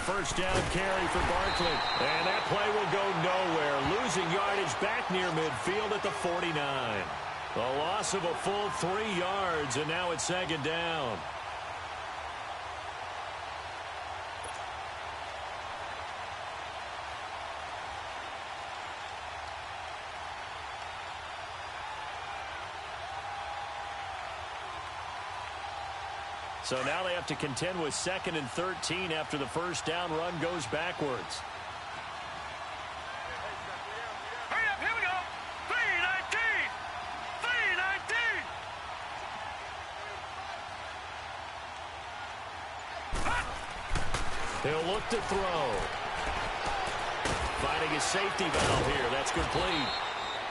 first down carry for Barkley. And that play will go nowhere, losing yardage back near midfield at the 49. A loss of a full 3 yards, and now it's second down. So now they have to contend with 2nd and 13 after the first down run goes backwards. Hurry up, here we go. 3-19. 3-19. He'll look to throw. Finding his safety valve here. That's complete.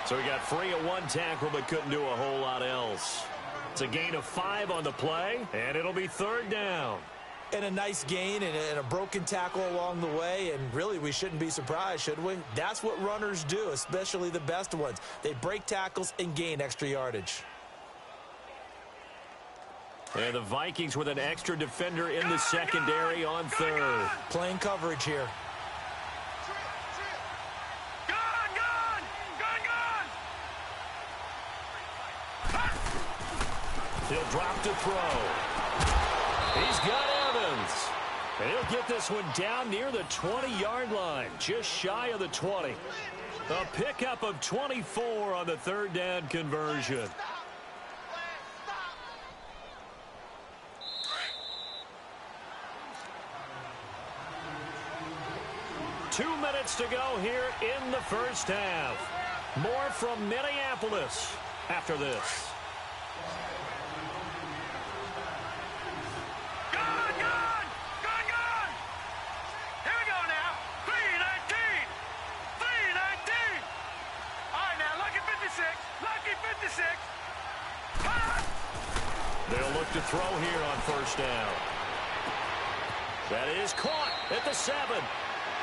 So he got free of 1 tackle but couldn't do a whole lot else. It's a gain of 5 on the play, and it'll be 3rd down. And a nice gain and a broken tackle along the way, and really we shouldn't be surprised, should we? That's what runners do, especially the best ones. They break tackles and gain extra yardage. And the Vikings with an extra defender in the secondary on 3rd. Playing coverage here. He'll drop to throw. He's got Evans. And he'll get this one down near the 20-yard line, just shy of the 20. A pickup of 24 on the 3rd down conversion. Two minutes to go here in the first half. More from Minneapolis after this. They'll look to throw here on first down. That is caught at the 7.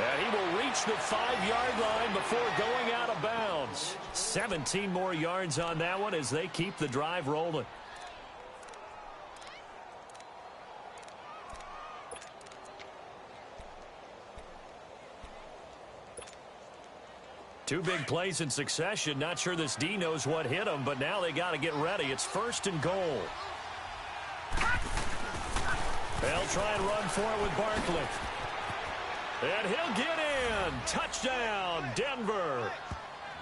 And he will reach the 5-yard line before going out of bounds. 17 more yards on that one as they keep the drive rolling. Two big plays in succession. Not sure this D knows what hit him, but now they got to get ready. It's 1st and goal. They'll try and run for it with Barkley. And he'll get in. Touchdown, Denver.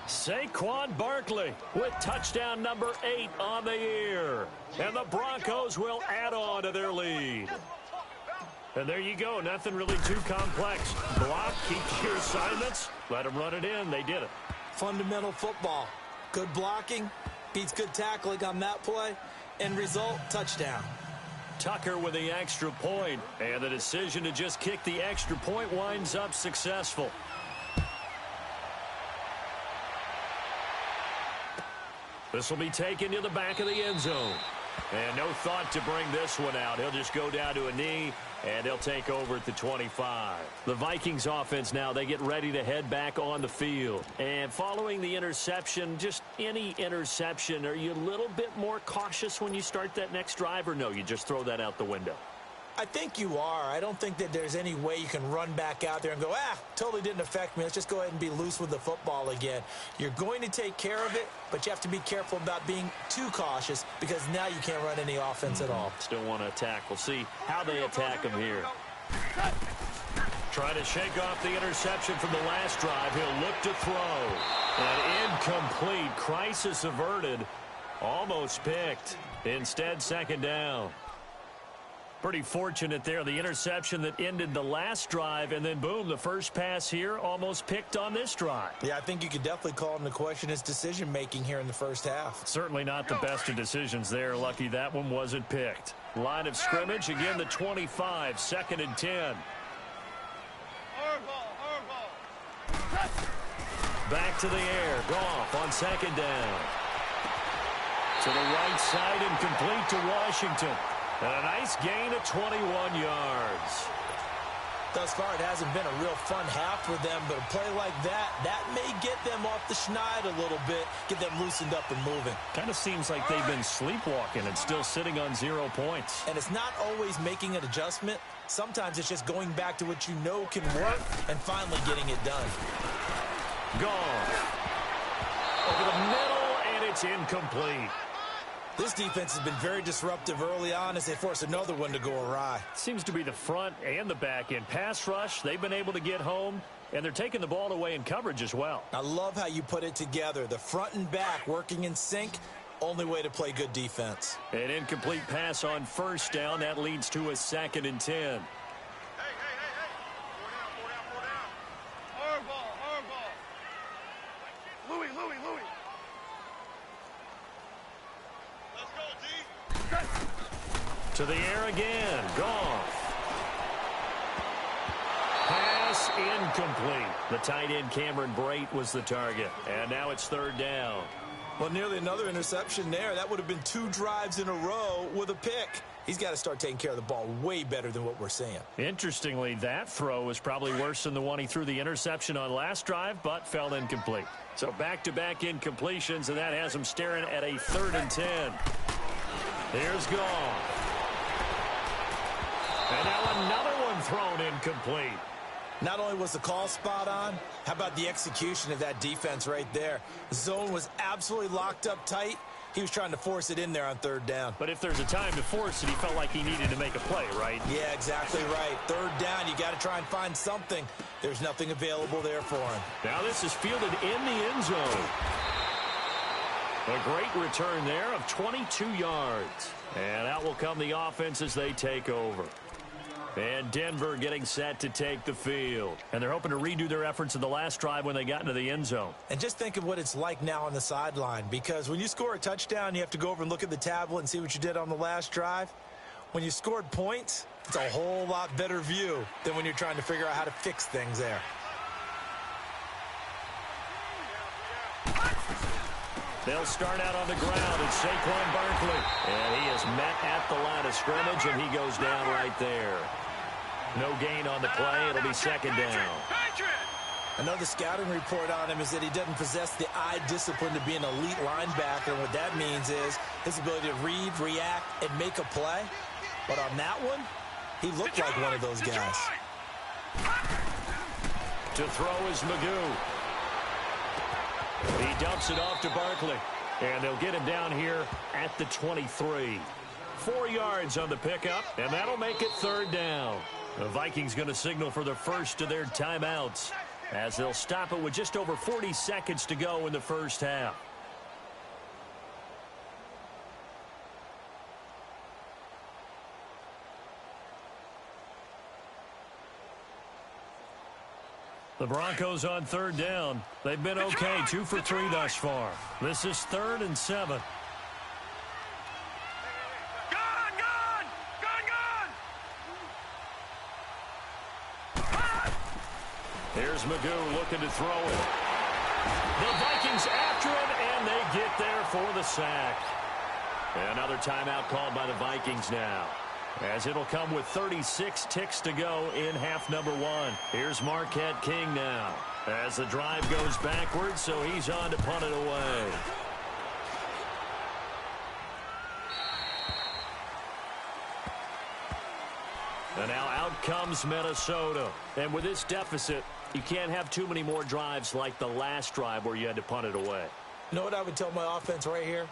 Saquon Barkley with touchdown number 8 on the year. And the Broncos will add on to their lead. And there you go. Nothing really too complex. Block, keep your assignments. Let them run it in. They did it. Fundamental football. Good blocking beats good tackling on that play. End result, touchdown. Tucker with the extra point. And the decision to just kick the extra point winds up successful. This will be taken to the back of the end zone. And no thought to bring this one out. He'll just go down to a knee, and they'll take over at the 25. The Vikings offense now, they get ready to head back on the field. And following the interception, just any interception, are you a little bit more cautious when you start that next drive, or no, you just throw that out the window? I think you are. I don't think that there's any way you can run back out there and go, totally didn't affect me. Let's just go ahead and be loose with the football again. You're going to take care of it, but you have to be careful about being too cautious because now you can't run any offense at all. Still want to attack. We'll see how they attack him here. Trying to shake off the interception from the last drive. He'll look to throw. An incomplete. Crisis averted. Almost picked. Instead, second down. Pretty fortunate there. The interception that ended the last drive, and then, boom, the first pass here almost picked on this drive. Yeah, I think you could definitely call into question his decision-making here in the first half. Certainly not the best of decisions there. Lucky that one wasn't picked. Line of scrimmage, again, the 25, 2nd and 10. Back to the air. Goff on 2nd down. To the right side and complete to Washington. And a nice gain of 21 yards. Thus far, it hasn't been a real fun half for them, but a play like that may get them off the schneid a little bit, get them loosened up and moving. Kind of seems like they've been sleepwalking and still sitting on 0 points. And it's not always making an adjustment. Sometimes it's just going back to what you know can work and finally getting it done. Gone. Over the middle, and it's incomplete. This defense has been very disruptive early on as they force another one to go awry. Seems to be the front and the back end. Pass rush, they've been able to get home, and they're taking the ball away in coverage as well. I love how you put it together. The front and back working in sync, only way to play good defense. An incomplete pass on first down. That leads to a 2nd and 10. To the air again. Goff. Pass incomplete. The tight end Cameron Brate was the target. And now it's 3rd down. Well, nearly another interception there. That would have been 2 drives in a row with a pick. He's got to start taking care of the ball way better than what we're seeing. Interestingly, that throw was probably worse than the one he threw the interception on last drive, but fell incomplete. So back-to-back incompletions, and that has him staring at a 3rd and 10. Here's Goff. And now another one thrown incomplete. Not only was the call spot on, how about the execution of that defense right there? The zone was absolutely locked up tight. He was trying to force it in there on 3rd down. But if there's a time to force it, he felt like he needed to make a play, right? Yeah, exactly right. 3rd down, you got to try and find something. There's nothing available there for him. Now this is fielded in the end zone. A great return there of 22 yards. And out will come the offense as they take over. And Denver getting set to take the field. And they're hoping to redo their efforts in the last drive when they got into the end zone. And just think of what it's like now on the sideline, because when you score a touchdown, you have to go over and look at the tablet and see what you did on the last drive. When you scored points, it's a whole lot better view than when you're trying to figure out how to fix things there. They'll start out on the ground. It's Saquon Barkley. And he is met at the line of scrimmage, and he goes down right there. No gain on the play. It'll be 2nd down. I know the scouting report on him is that he doesn't possess the eye discipline to be an elite linebacker. And what that means is his ability to read, react, and make a play. But on that one, he looked like one of those guys. To throw is Magoo. He dumps it off to Barkley. And they'll get him down here at the 23. 4 yards on the pickup, and that'll make it 3rd down. The Vikings going to signal for the first of their timeouts as they'll stop it with just over 40 seconds to go in the first half. The Broncos on 3rd down. They've been okay, 2 for 3 thus far. This is 3rd and 7. Here's Magoo looking to throw it. The Vikings after him, and they get there for the sack. Another timeout called by the Vikings now, as it'll come with 36 ticks to go in half number 1. Here's Marquette King now, as the drive goes backwards, so he's on to punt it away. And now out comes Minnesota. And with this deficit, you can't have too many more drives like the last drive where you had to punt it away. You know what I would tell my offense right here?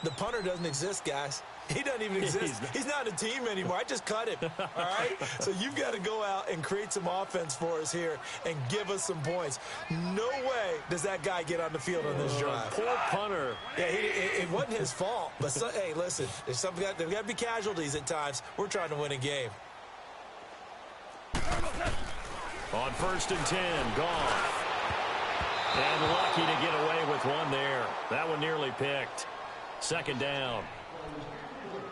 The punter doesn't exist, guys. He doesn't even exist. He's not a team anymore. I just cut him, all right? So you've got to go out and create some offense for us here and give us some points. No way does that guy get on the field on this drive. Poor punter. Yeah, it wasn't his fault. But, hey, listen, there's got to be casualties at times. We're trying to win a game. On 1st and 10, Goff. And lucky to get away with one there. That one nearly picked. 2nd down.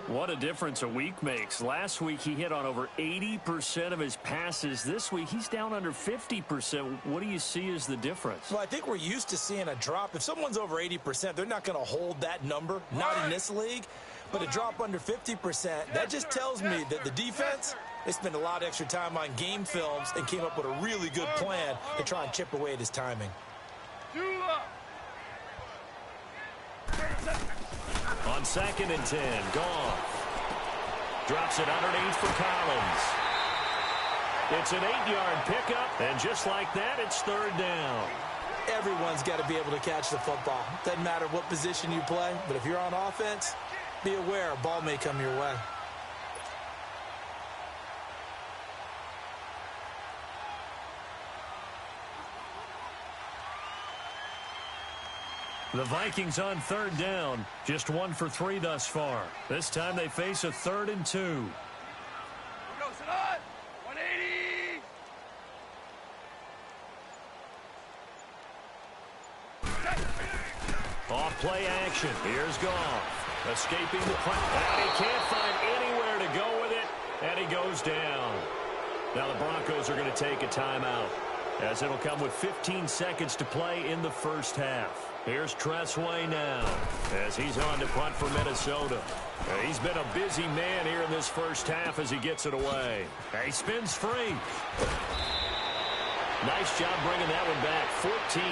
What a difference a week makes. Last week he hit on over 80% of his passes. This week he's down under 50%. What do you see as the difference? Well, I think we're used to seeing a drop. If someone's over 80%, they're not going to hold that number, not in this league. But to drop under 50%, that just tells me that the defense, they spent a lot of extra time on game films and came up with a really good plan to try and chip away at his timing. On 2nd and 10, Goff drops it underneath for Collins. It's an 8-yard pickup, and just like that, it's 3rd down. Everyone's got to be able to catch the football. Doesn't matter what position you play, but if you're on offense, be aware a ball may come your way. The Vikings on 3rd down, just 1 for 3 thus far. This time they face a 3rd and 2. Here goes it on. 180. Off play action. Here's Goff. Escaping the punt. And he can't find anywhere to go with it. And he goes down. Now the Broncos are going to take a timeout, as it'll come with 15 seconds to play in the first half. Here's Tressway now, as he's on to punt for Minnesota. He's been a busy man here in this first half as he gets it away. He spins free. Nice job bringing that one back. 14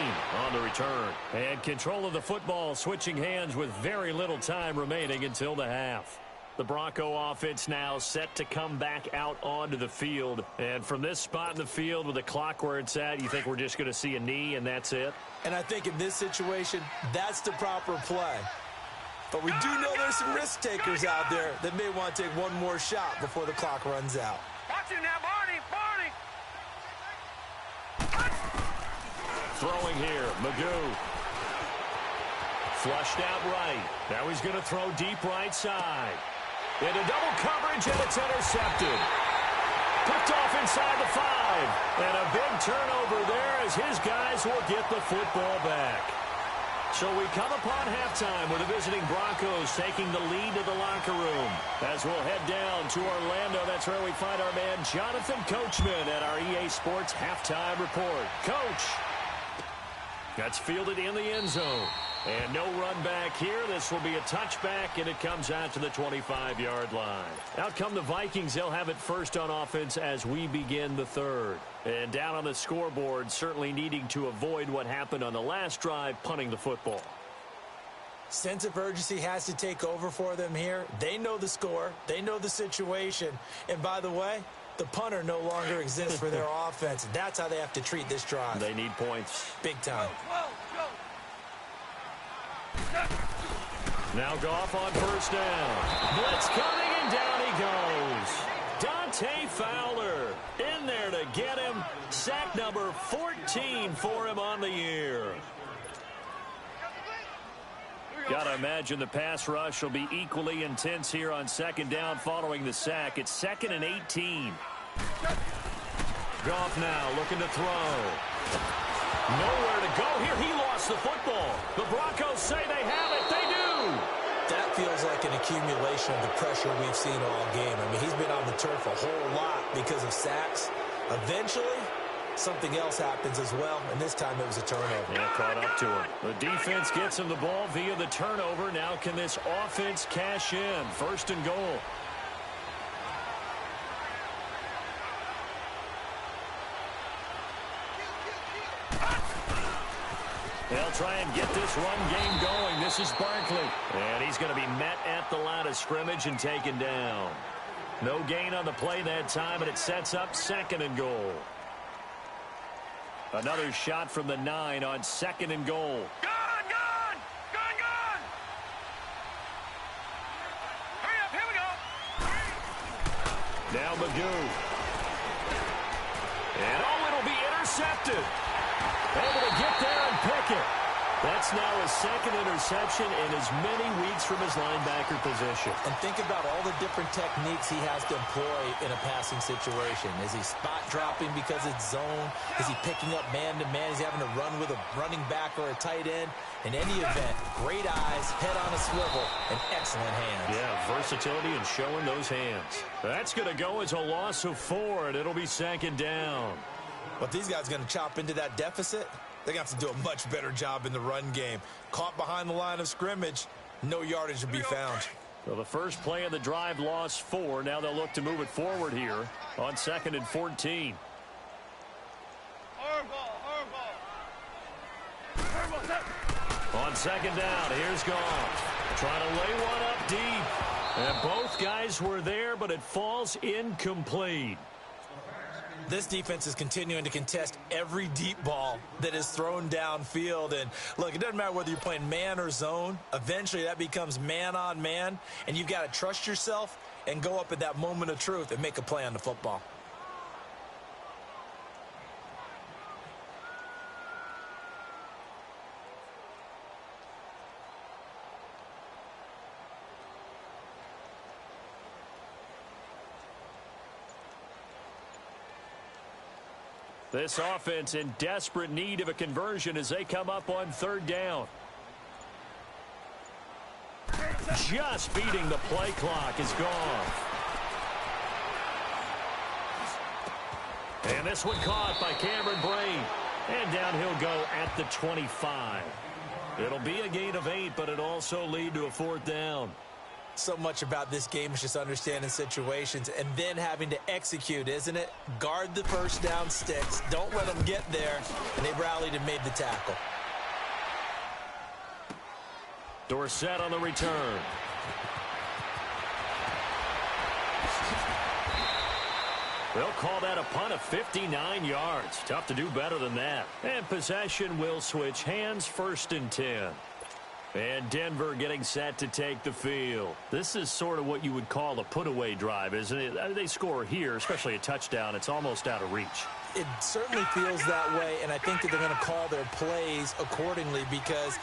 on the return. And control of the football switching hands with very little time remaining until the half. The Bronco offense now set to come back out onto the field. And from this spot in the field with the clock where it's at, you think we're just going to see a knee and that's it? And I think in this situation, that's the proper play. But we do know there's some risk takers out there that may want to take one more shot before the clock runs out. Watch it now, Barney. Throwing here, Magoo. Flushed out right. Now he's going to throw deep right side. Into double coverage, and it's intercepted. Picked off inside the 5. And a big turnover there as his guys will get the football back. So we come upon halftime with the visiting Broncos taking the lead to the locker room. As we'll head down to Orlando, that's where we find our man Jonathan Coachman at our EA Sports Halftime Report. Coach, that's fielded in the end zone. And no run back here. This will be a touchback, and it comes out to the 25-yard line. Out come the Vikings. They'll have it first on offense as we begin the third. And down on the scoreboard, certainly needing to avoid what happened on the last drive, punting the football. Sense of urgency has to take over for them here. They know the score. They know the situation. And by the way, the punter no longer exists for their offense. That's how they have to treat this drive. They need points. Big time. Now Goff on first down. Blitz coming, and down he goes. Dante Fowler in there to get him. Sack number 14 for him on the year. Got to imagine the pass rush will be equally intense here on 2nd down following the sack. It's 2nd and 18. Goff now looking to throw. Nowhere to go here. He lost the football. The Broncos say they have it. They do. That feels like an accumulation of the pressure we've seen all game. I mean, he's been on the turf a whole lot because of sacks. Eventually, something else happens as well, and this time it was a turnover. Yeah, caught up to him. The defense gets him the ball via the turnover. Now can this offense cash in? 1st and goal. They'll try and get this run game going. This is Barkley. And he's going to be met at the line of scrimmage and taken down. No gain on the play that time, and it sets up 2nd and goal. Another shot from the 9 on 2nd and goal. Gone! Hurry up, here we go. Now Magoo. And it'll be intercepted. Able to get there and pick it. That's now his 2nd interception in as many weeks from his linebacker position. And think about all the different techniques he has to employ in a passing situation. Is he spot dropping because it's zone? Is he picking up man-to-man? Is he having to run with a running back or a tight end? In any event, great eyes, head on a swivel, and excellent hands. Yeah, versatility and showing those hands. That's going to go as a loss of 4, and it'll be 2nd down. But these guys going to chop into that deficit? They're going to have to do a much better job in the run game. Caught behind the line of scrimmage, no yardage to be found. So the first play of the drive lost 4. Now they'll look to move it forward here on 2nd and 14. On 2nd down, here's Goff. Trying to lay one up deep. And both guys were there, but it falls incomplete. This defense is continuing to contest every deep ball that is thrown downfield. And, look, it doesn't matter whether you're playing man or zone. Eventually, that becomes man on man. And you've got to trust yourself and go up at that moment of truth and make a play on the football. This offense in desperate need of a conversion as they come up on 3rd down. Just beating the play clock is gone. And this one caught by Cameron Brain. And down he'll go at the 25. It'll be a gain of 8, but it'll also lead to a 4th down. So much about this game is just understanding situations and then having to execute, isn't it? Guard the first down sticks. Don't let them get there. And they rallied and made the tackle. Dorsett on the return. They'll call that a punt of 59 yards. Tough to do better than that. And possession will switch hands, 1st and 10. And Denver getting set to take the field. This is sort of what you would call a put-away drive, isn't it? They score here, especially a touchdown. It's almost out of reach. It certainly feels that way, and I think that they're going to call their plays accordingly because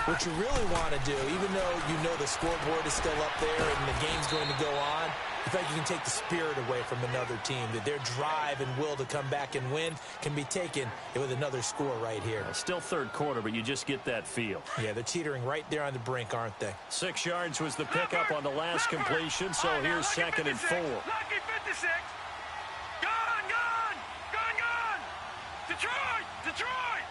what you really want to do, even though you know the scoreboard is still up there and the game's going to go on, in fact, you can take the spirit away from another team, that their drive and will to come back and win can be taken with another score right here. Still 3rd quarter, but you just get that feel. Yeah, they're teetering right there on the brink, aren't they? 6 yards was the pickup on the last completion, so here's 2nd and 4. Lucky 56. Gone, gone, gone, gone. Detroit, Detroit.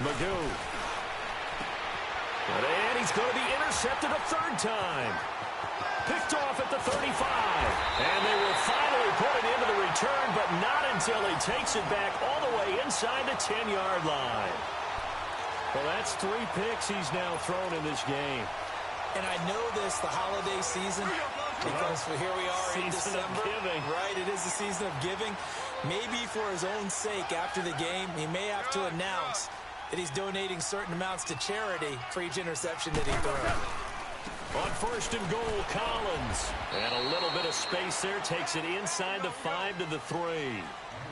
Magoo. And he's going to be intercepted a 3rd time. Picked off at the 35. And they will finally put it into the return, but not until he takes it back all the way inside the 10-yard line. Well, that's 3 picks he's now thrown in this game. And I know this, the holiday season, because here we are in Season December. of giving. Right, it is the season of giving. Maybe for his own sake after the game, he may have to announce that he's donating certain amounts to charity for each interception that he throws. On 1st and goal, Collins. And a little bit of space there. Takes it inside the 5 to the 3.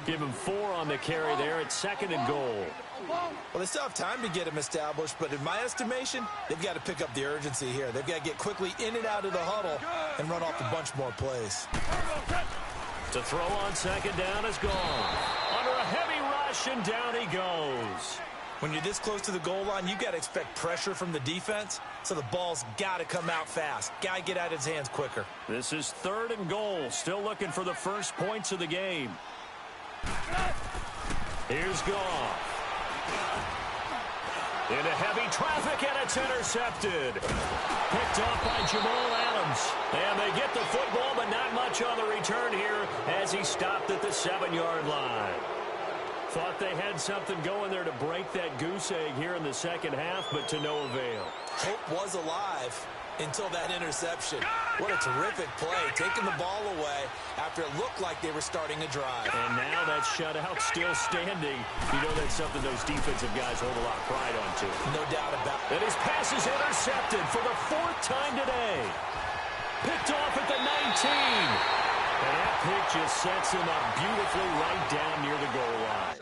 Give him 4 on the carry there at 2nd and goal. Well, they still have time to get him established, but in my estimation, they've got to pick up the urgency here. They've got to get quickly in and out of the huddle and run off a bunch more plays. To throw on 2nd down is gone. Under a heavy rush, and down he goes. When you're this close to the goal line, you've got to expect pressure from the defense, so the ball's got to come out fast. Got to get out of his hands quicker. This is 3rd and goal. Still looking for the first points of the game. Here's Goff. Into heavy traffic, and it's intercepted. Picked off by Jamal Adams. And they get the football, but not much on the return here as he stopped at the 7-yard line. Thought they had something going there to break that goose egg here in the 2nd half, but to no avail. Hope was alive until that interception. What a terrific play, taking the ball away after it looked like they were starting a drive. And now that shutout still standing. You know that's something those defensive guys hold a lot of pride on, too. No doubt about it. And his pass is intercepted for the 4th time today. Picked off at the 19. And that pick just sets him up beautifully right down near the goal line.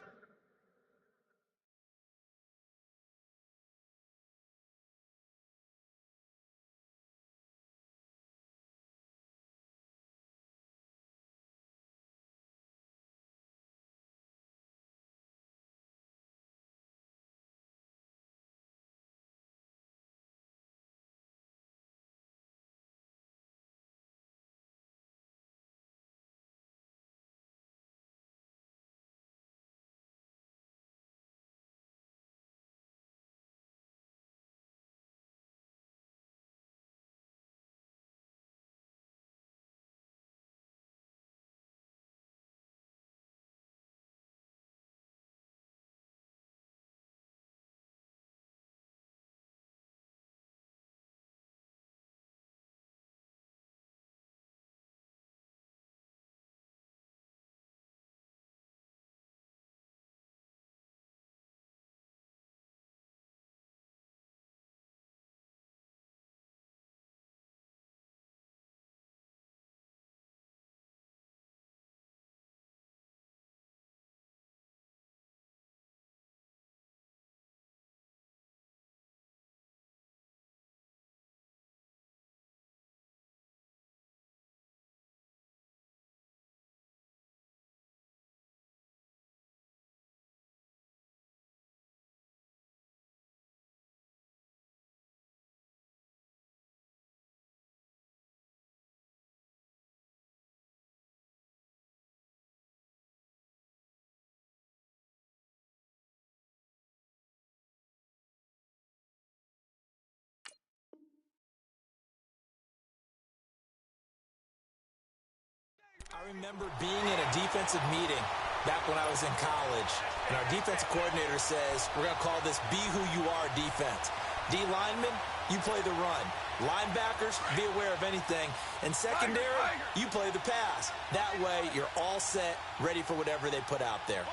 I remember being in a defensive meeting back when I was in college, and our defensive coordinator says, we're going to call this be who you are defense. D linemen, you play the run. Linebackers, be aware of anything. And secondary, you play the pass. That way, you're all set, ready for whatever they put out there.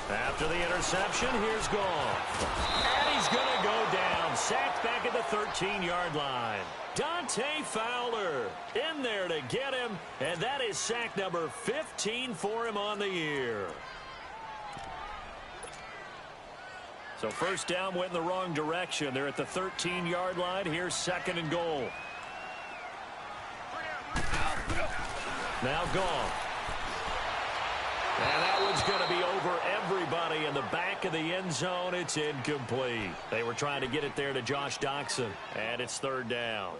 After the interception, here's Goff. And he's going to go down. Sacked back at the 13-yard line. Dante Fowler in there to get him. And that is sack number 15 for him on the year. So first down went in the wrong direction. They're at the 13-yard line. Here's second and goal. Now Goff. And that one's going to be over everybody in the back of the end zone. It's incomplete. They were trying to get it there to Josh Doxson, and it's third down.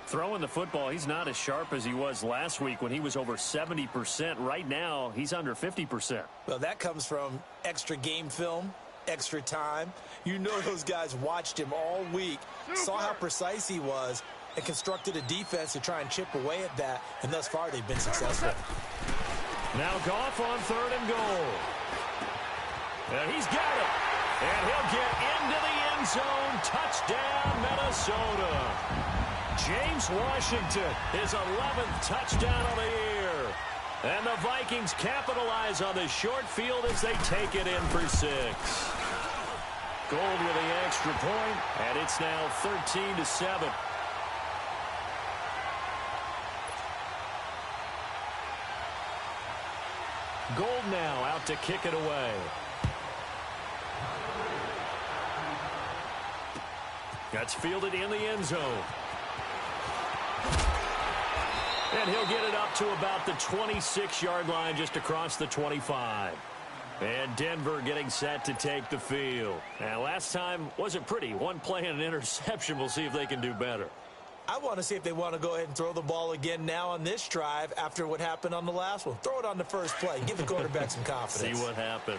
Throwing the football, he's not as sharp as he was last week when he was over 70%. Right now, he's under 50%. Well, that comes from extra game film, extra time. You know those guys watched him all week, saw how precise he was, and constructed a defense to try and chip away at that, and thus far they've been successful. Now Goff on third and goal. And he's got it. And he'll get into the end zone. Touchdown, Minnesota. James Washington, his 11th touchdown of the year. And the Vikings capitalize on the short field as they take it in for 6. Gold with the extra point, and it's now 13-7. Gold now out to kick it away. That's fielded in the end zone. And he'll get it up to about the 26-yard line, just across the 25. And Denver getting set to take the field. And last time wasn't pretty. One play and an interception. We'll see if they can do better. I want to see if they want to go ahead and throw the ball again now on this drive after what happened on the last one. Throw it on the first play. Give the quarterback some confidence. See what happens.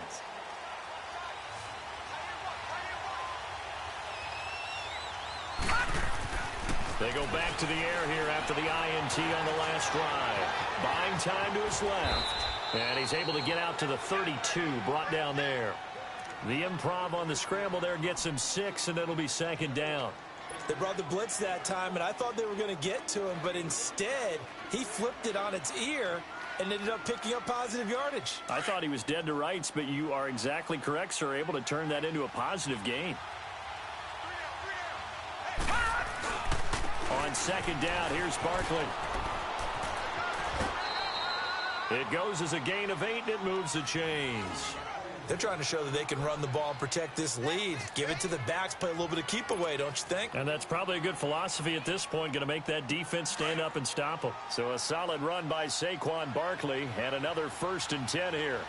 They go back to the air here after the INT on the last drive. Buying time to his left. And he's able to get out to the 32, brought down there. The improv on the scramble there gets him 6, and it'll be second down. They brought the blitz that time, and I thought they were going to get to him, but instead, he flipped it on its ear and ended up picking up positive yardage. I thought he was dead to rights, but you are exactly correct, sir, able to turn that into a positive gain. On second down, here's Barkley. It goes as a gain of 8, and it moves the chains. They're trying to show that they can run the ball and protect this lead. Give it to the backs, play a little bit of keep away, don't you think? And that's probably a good philosophy at this point, going to make that defense stand up and stop them. So a solid run by Saquon Barkley, and another 1st and 10 here.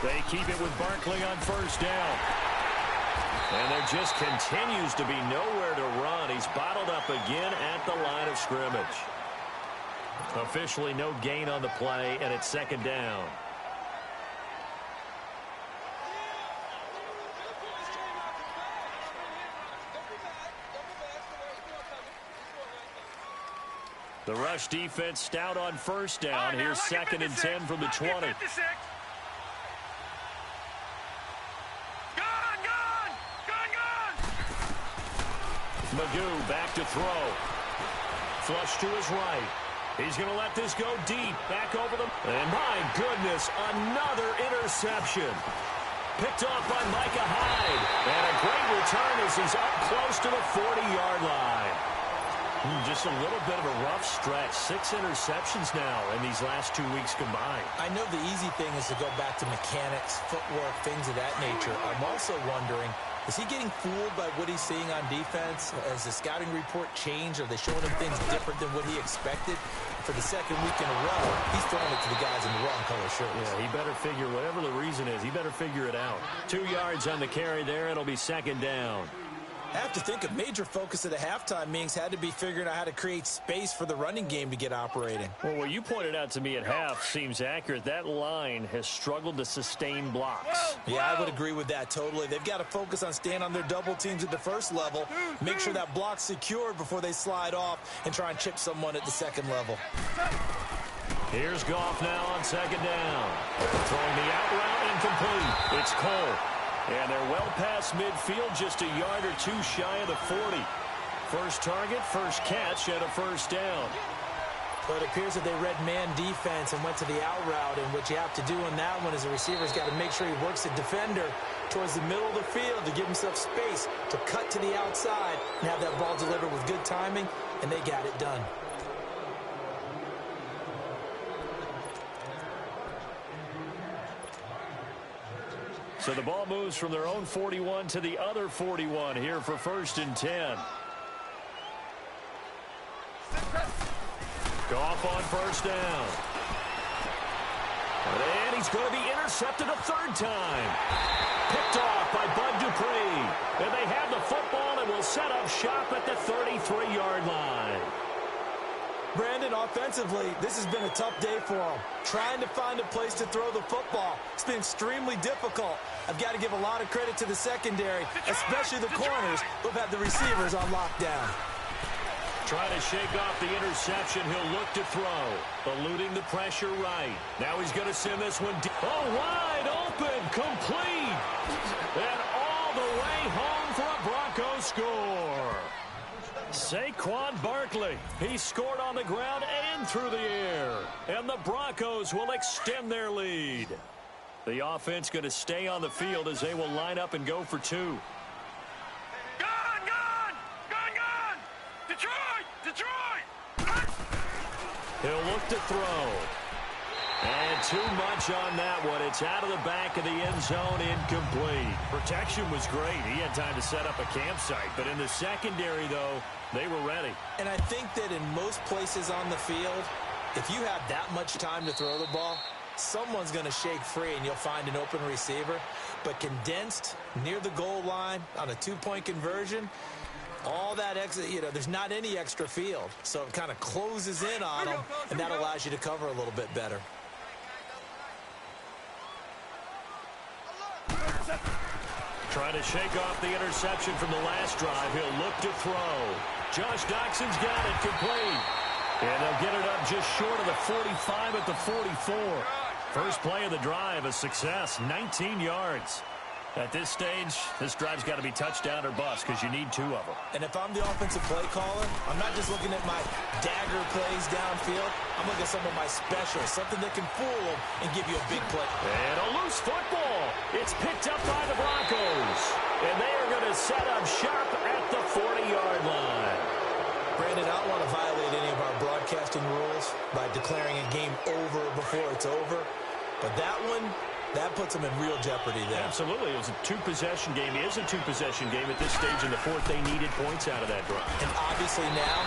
They keep it with Barkley on first down. And there just continues to be nowhere to run. He's bottled up again at the line of scrimmage. Officially no gain on the play, and it's second down. The rush defense stout on first down. Here's 2nd and 10 from the 20. Magoo back to throw. Flush to his right. He's going to let this go deep. Back over the... And my goodness, another interception. Picked off by Micah Hyde. And a great return as he's up close to the 40-yard line. Just a little bit of a rough stretch. 6 interceptions now in these last 2 weeks combined. I know the easy thing is to go back to mechanics, footwork, things of that nature. I'm also wondering, is he getting fooled by what he's seeing on defense? Has the scouting report changed? Are they showing him things different than what he expected? For the second week in a row, he's throwing it to the guys in the wrong color shirts. Yeah, he better figure, whatever the reason is, he better figure it out. 2 yards on the carry there. It'll be second down. I have to think a major focus of the halftime meetings had to be figuring out how to create space for the running game to get operating. Well, what you pointed out to me at half seems accurate. That line has struggled to sustain blocks. Yeah, I would agree with that totally. They've got to focus on staying on their double teams at the first level, make sure that block's secured before they slide off and try and chip someone at the second level. Here's Goff now on second down. Throwing the out route incomplete. It's Cole. And they're well past midfield, just a yard or two shy of the 40. First target, first catch, and a first down. But it appears that they read man defense and went to the out route, and what you have to do on that one is the receiver's got to make sure he works the defender towards the middle of the field to give himself space to cut to the outside and have that ball delivered with good timing, and they got it done. So the ball moves from their own 41 to the other 41 here for 1st and 10. Goff on first down. And he's going to be intercepted a third time. Picked off by Bud Dupree. And they have the football and will set up shop at the 33-yard line. Brandon, offensively, this has been a tough day for them. Trying to find a place to throw the football. It's been extremely difficult. I've got to give a lot of credit to the secondary, especially the corners who've had the receivers on lockdown. Trying to shake off the interception. He'll look to throw. Eluding the pressure right. Now he's going to send this one deep. Oh, wide open. Complete. And all the way home for a Broncos score. Saquon Barkley. He scored on the ground and through the air. And the Broncos will extend their lead. The offense going to stay on the field as they will line up and go for two. Gone! Detroit! He'll look to throw. And too much on that one. It's out of the back of the end zone, incomplete. Protection was great. He had time to set up a campsite. But in the secondary, though, they were ready. And I think that in most places on the field, if you have that much time to throw the ball, someone's going to shake free and you'll find an open receiver. But condensed near the goal line on a two-point conversion, all that extra, there's not any extra field. So it kind of closes in on them, and that allows you to cover a little bit better. Trying to shake off the interception from the last drive. He'll look to throw. Josh Doxson's got it complete. And they'll get it up just short of the 45 at the 44. First play of the drive, a success, 19 yards. At this stage, this drive's got to be touchdown or bust because you need two of them. And if I'm the offensive play caller, I'm not just looking at my dagger plays downfield. I'm looking at some of my specials, something that can fool them and give you a big play. And a loose football. It's picked up by the Broncos. And they are going to set up shop at the 40-yard line. Brandon, I don't want to violate any of our broadcasting rules by declaring a game over before it's over. But that one, that puts them in real jeopardy there. Absolutely. It was a two-possession game. It is a two-possession game at this stage in the fourth. They needed points out of that drive. And obviously now,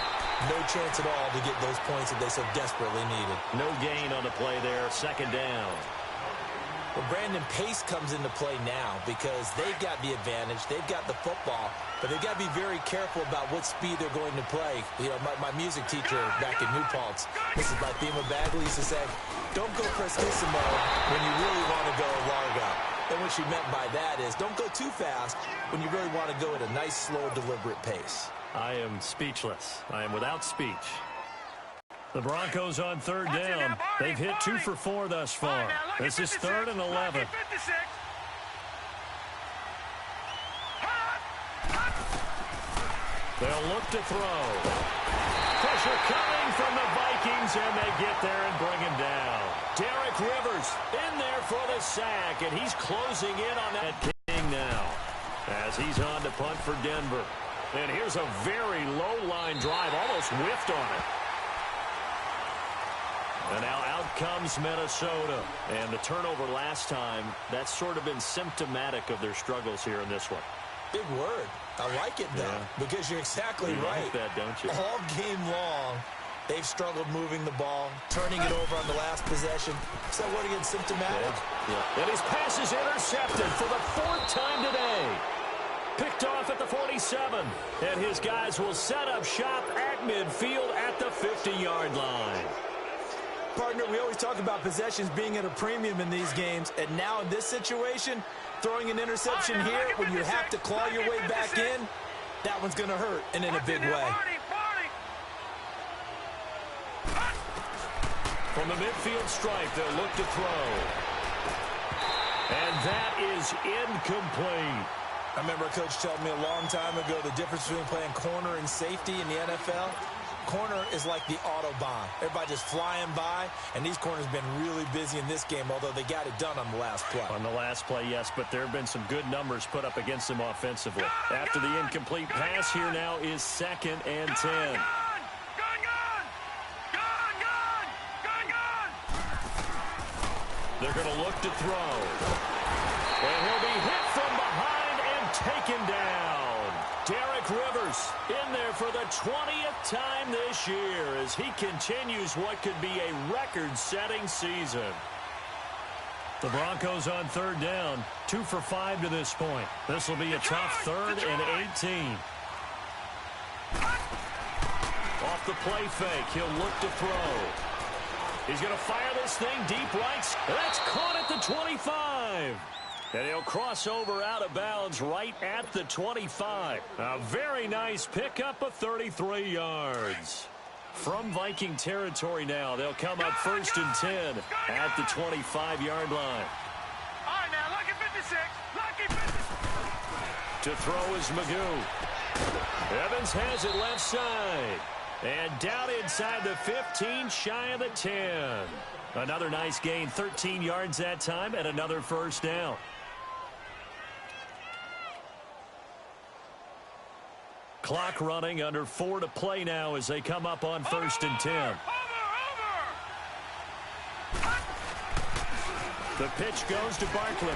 no chance at all to get those points that they so desperately needed. No gain on the play there. Second down. Well, Brandon, pace comes into play now because they've got the advantage. They've got the football, but they've got to be very careful about what speed they're going to play. My music teacher back in New Paltz, Mrs. Lathima Bagley, used to say, don't go prestissimo when you really want to go largo. And what she meant by that is don't go too fast when you really want to go at a nice, slow, deliberate pace. I am speechless. I am without speech. The Broncos on third down. They've hit 2 for 4 thus far. This is 3rd and 11. They'll look to throw. Pressure coming from the Vikings, and they get there and bring him down. Derek Rivers in there for the sack, and he's closing in on that King now as he's on to punt for Denver. And here's a very low-line drive, almost whiffed on it. And now out comes Minnesota. And the turnover last time, that's sort of been symptomatic of their struggles here in this one. Big word. I like it, though, because you're exactly right. You like that, don't you? All game long, they've struggled moving the ball, turning it over on the last possession. So what again, symptomatic? Yeah. And his pass is intercepted for the 4th time today. Picked off at the 47. And his guys will set up shop at midfield at the 50-yard line. Partner, we always talk about possessions being at a premium in these games. And now in this situation, throwing an interception here when you have to claw your way back in, that one's going to hurt, and in a big way. From the midfield stripe, they'll look to throw. And that is incomplete. I remember a coach telling me a long time ago the difference between playing corner and safety in the NFL. Corner is like the Autobahn. Everybody just flying by, and these corners have been really busy in this game, although they got it done on the last play. On the last play, yes, but there have been some good numbers put up against them offensively. After the incomplete pass, here now is 2nd and 10. They're going to look to throw. And he'll be hit from behind and taken down. Derek Rivers in there for the 20th time this year as he continues what could be a record-setting season. The Broncos on 3rd down, 2 for 5 to this point. This will be a tough 3rd and 18. Off the play fake, he'll look to throw. He's going to fire this thing deep right. That's caught at the 25. And he'll cross over out of bounds right at the 25. A very nice pickup of 33 yards. From Viking territory now, they'll come up 1st and 10 at the 25-yard line. All right, now, lucky 56. Lucky 56. To throw is Magoo. Evans has it left side. And down inside the 15, shy of the 10. Another nice gain, 13 yards that time, and another 1st down. Clock running, under 4 to play now as they come up on 1st and 10. The pitch goes to Barkley.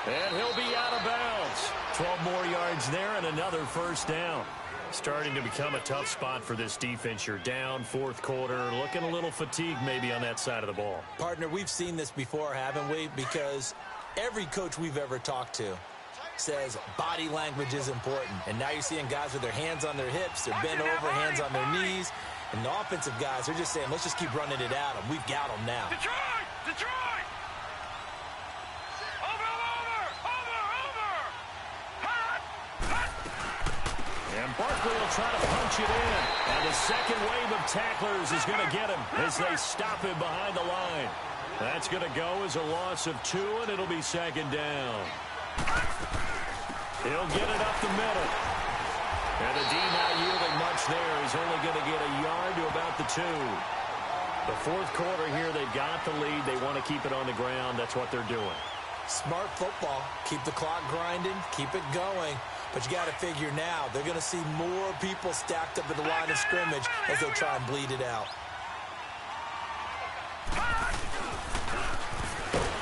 And he'll be out of bounds. 12 more yards there and another 1st down. Starting to become a tough spot for this defense. You're down 4th quarter, looking a little fatigued maybe on that side of the ball. Partner, we've seen this before, haven't we? Because every coach we've ever talked to says body language is important. And now you're seeing guys with their hands on their hips, they're bent over, hands on their knees. And the offensive guys, they're just saying, let's just keep running it at them. We've got them now. Detroit! Detroit! Over! Hot! And Barkley will try to punch it in. And the second wave of tacklers is going to get him as they stop him behind the line. That's going to go as a loss of 2, and it'll be 2nd down. He'll get it up the middle. And the D not yielding much there. He's only going to get a yard to about the 2. The 4th quarter here, they've got the lead. They want to keep it on the ground. That's what they're doing. Smart football. Keep the clock grinding. Keep it going. But you got to figure now, they're going to see more people stacked up at the line of scrimmage as they try and bleed it out.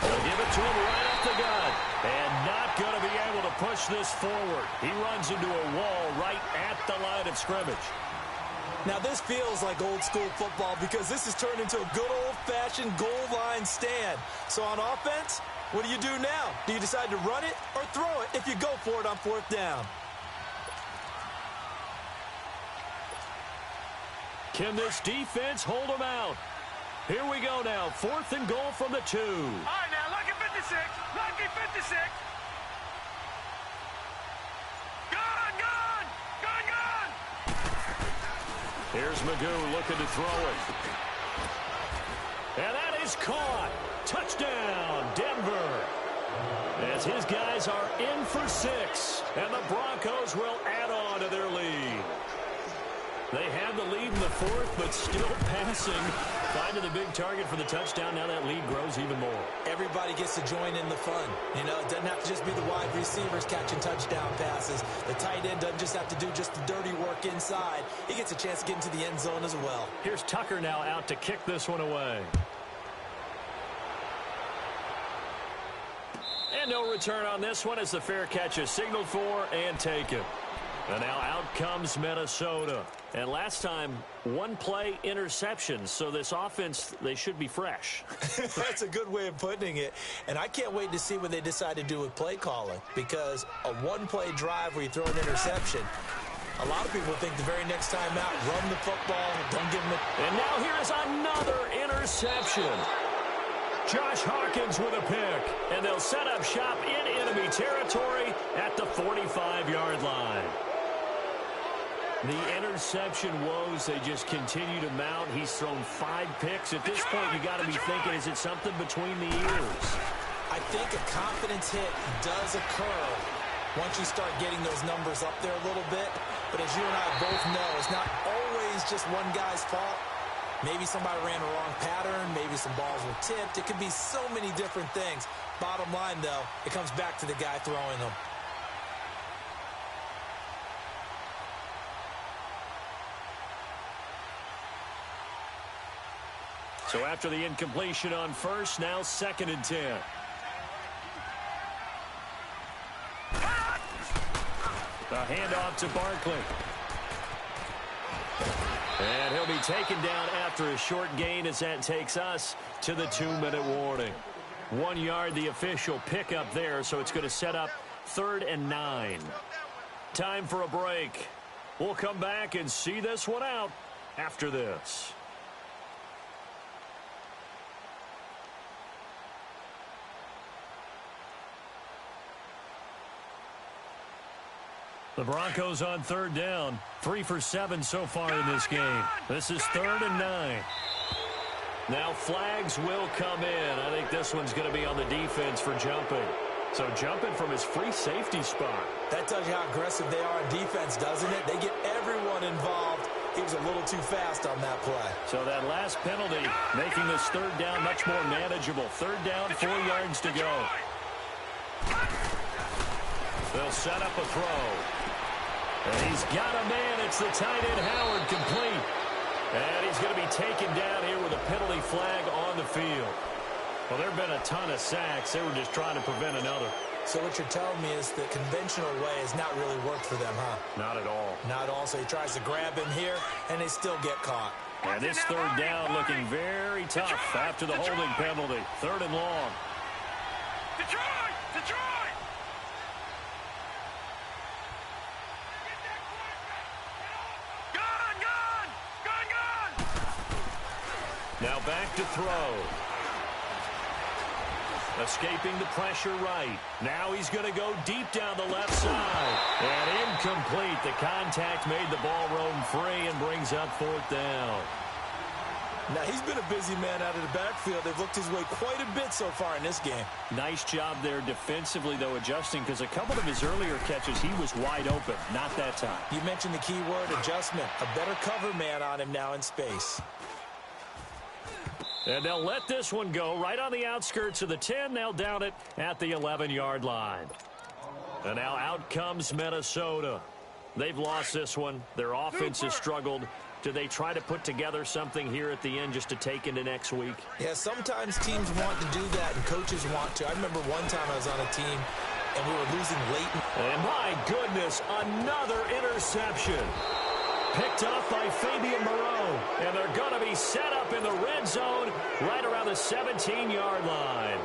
They'll give it to him right up the gut. And not going to be able to push this forward. He runs into a wall right at the line of scrimmage. Now, this feels like old-school football because this has turned into a good old-fashioned goal line stand. So on offense, what do you do now? Do you decide to run it or throw it if you go for it on 4th down? Can this defense hold them out? Here we go now. 4th and goal from the 2. All right, now, lucky 56. Lucky 56. Gone! Here's Magoo looking to throw it. And that is caught. Touchdown, Denver. As his guys are in for 6. And the Broncos will add on to their lead. They had the lead in the 4th, but still passing. Finding the big target for the touchdown. Now that lead grows even more. Everybody gets to join in the fun. You know, it doesn't have to just be the wide receivers catching touchdown passes. The tight end doesn't just have to do just the dirty work inside. He gets a chance to get into the end zone as well. Here's Tucker now out to kick this one away. And no return on this one as the fair catch is signaled for and taken. And now out comes Minnesota. And last time, one play interception. So this offense, they should be fresh. That's a good way of putting it. And I can't wait to see what they decide to do with play calling. Because a one-play drive where you throw an interception, a lot of people think the very next time out, run the football, don't give them a... And now here is another interception. Josh Hawkins with a pick. And they'll set up shop in enemy territory at the 45-yard line. The interception woes, they just continue to mount. He's thrown 5 picks. At this point, you got to be thinking, is it something between the ears? I think a confidence hit does occur once you start getting those numbers up there a little bit. But as you and I both know, it's not always just one guy's fault. Maybe somebody ran a wrong pattern. Maybe some balls were tipped. It could be so many different things. Bottom line, though, it comes back to the guy throwing them. So after the incompletion on first, now 2nd and 10. The handoff to Barkley. And he'll be taken down after a short gain as that takes us to the 2-minute warning. 1 yard, the official pickup there, so it's going to set up 3rd and 9. Time for a break. We'll come back and see this one out after this. The Broncos on 3rd down. 3 for 7 so far in this game. This is 3rd and 9. Now flags will come in. I think this one's going to be on the defense for jumping. So jumping from his free safety spot. That tells you how aggressive they are on defense, doesn't it? They get everyone involved. He was a little too fast on that play. So that last penalty making this 3rd down much more manageable. 3rd down, 4 yards to go. They'll set up a throw. And he's got a man. It's the tight end, Howard, complete. And he's going to be taken down here with a penalty flag on the field. Well, there have been a ton of sacks. They were just trying to prevent another. So what you're telling me is the conventional way has not really worked for them, huh? Not at all. Not at all. So he tries to grab him here, and they still get caught. And this 3rd down looking very tough after the holding penalty. 3rd and long. Detroit! Detroit! Now back to throw. Escaping the pressure right. Now he's going to go deep down the left side. And incomplete. The contact made the ball roam free and brings up 4th down. Now, he's been a busy man out of the backfield. They've looked his way quite a bit so far in this game. Nice job there defensively, though, adjusting, because a couple of his earlier catches, he was wide open. Not that time. You mentioned the key word, adjustment. A better cover man on him now in space. And they'll let this one go right on the outskirts of the 10. They'll down it at the 11-yard line. And now out comes Minnesota. They've lost this one. Their offense has struggled. Do they try to put together something here at the end just to take into next week? Yeah, sometimes teams want to do that and coaches want to. I remember one time I was on a team and we were losing late. And my goodness, another interception. Picked off by Fabian Moreau. And they're going to be set up in the red zone right around the 17-yard line.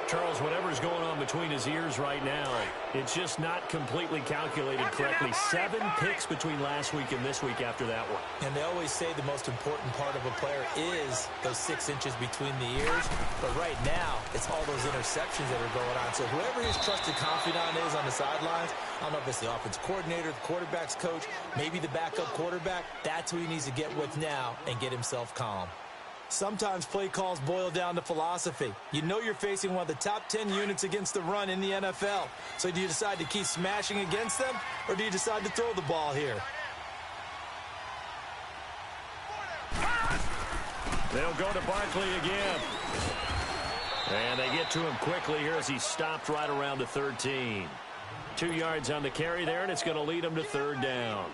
Charles, whatever's going on between his ears right now, it's just not completely calculated correctly. 7 picks between last week and this week after that one. And they always say the most important part of a player is those 6 inches between the ears. But right now, it's all those interceptions that are going on. So whoever his trusted confidant is on the sidelines, I don't know if it's the offense coordinator, the quarterback's coach, maybe the backup quarterback, that's who he needs to get with now and get himself calm. Sometimes play calls boil down to philosophy. You know you're facing one of the top 10 units against the run in the NFL. So do you decide to keep smashing against them, or do you decide to throw the ball here? They'll go to Barkley again. And they get to him quickly here as he stopped right around the 13. 2 yards on the carry there, and it's going to lead him to 3rd down.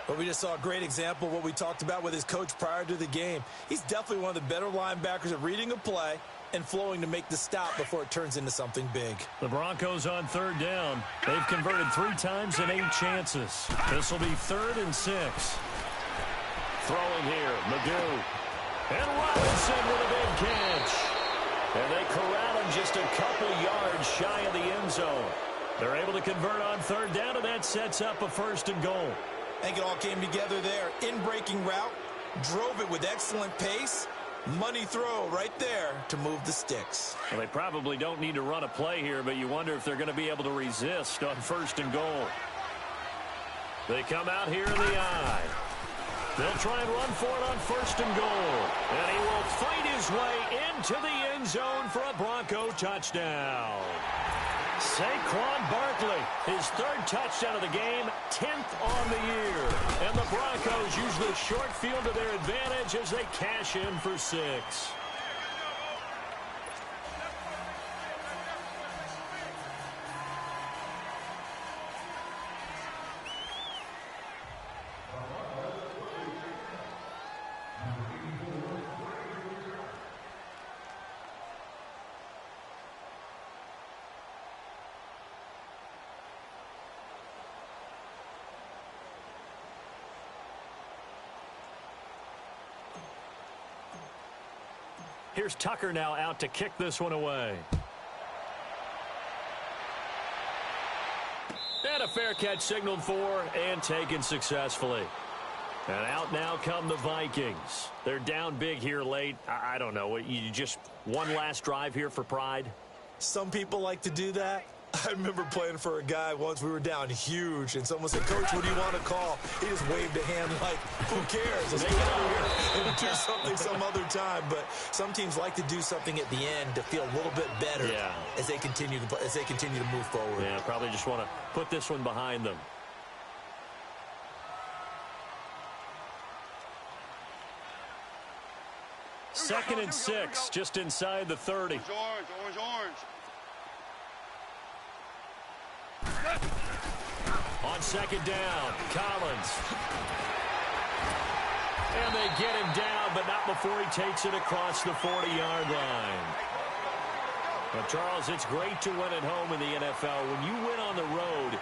But we just saw a great example of what we talked about with his coach prior to the game. He's definitely one of the better linebackers at reading a play, and flowing to make the stop before it turns into something big. The Broncos on third down. They've converted 3 times in 8 chances. This will be 3rd and 6. Throwing here, Magoo. And Robinson with a big catch. And they corral him just a couple yards shy of the end zone. They're able to convert on third down, and that sets up a 1st and goal. I think it all came together there. In-breaking route, drove it with excellent pace. Money throw right there to move the sticks. Well, they probably don't need to run a play here, but you wonder if they're going to be able to resist on 1st and goal. They come out here in the eye. They'll try and run for it on 1st and goal. And he will fight his way into the end zone for a Bronco touchdown. Saquon Barkley, his 3rd touchdown of the game, 10th on the year. And the Broncos use the short field to their advantage as they cash in for 6. Here's Tucker now out to kick this one away. And a fair catch signaled for and taken successfully. And out now come the Vikings. They're down big here late. I don't know. You just one last drive here for pride? Some people like to do that. I remember playing for a guy once. We were down huge, and someone said, "Coach, what do you want to call?" He just waved a hand like, "Who cares? Let's get over here and do something some other time." But some teams like to do something at the end to feel a little bit better as they continue to move forward. Yeah, probably just want to put this one behind them. Second and 6, just inside the 30. Orange. On 2nd down, Collins. And they get him down, but not before he takes it across the 40-yard line. Well, Charles, it's great to win at home in the NFL. When you win on the road,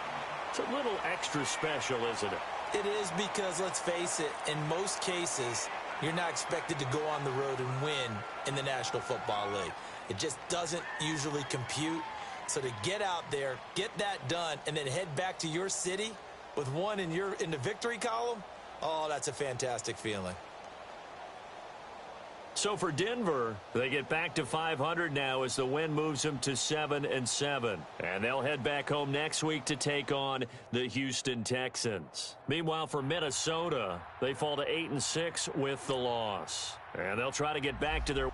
it's a little extra special, isn't it? It is, because, let's face it, in most cases, you're not expected to go on the road and win in the National Football League. It just doesn't usually compute. So to get out there, get that done, and then head back to your city with one in the victory column, oh, that's a fantastic feeling. So for Denver, they get back to 500 now as the win moves them to 7-7. And they'll head back home next week to take on the Houston Texans. Meanwhile, for Minnesota, they fall to 8-6 with the loss. And they'll try to get back to their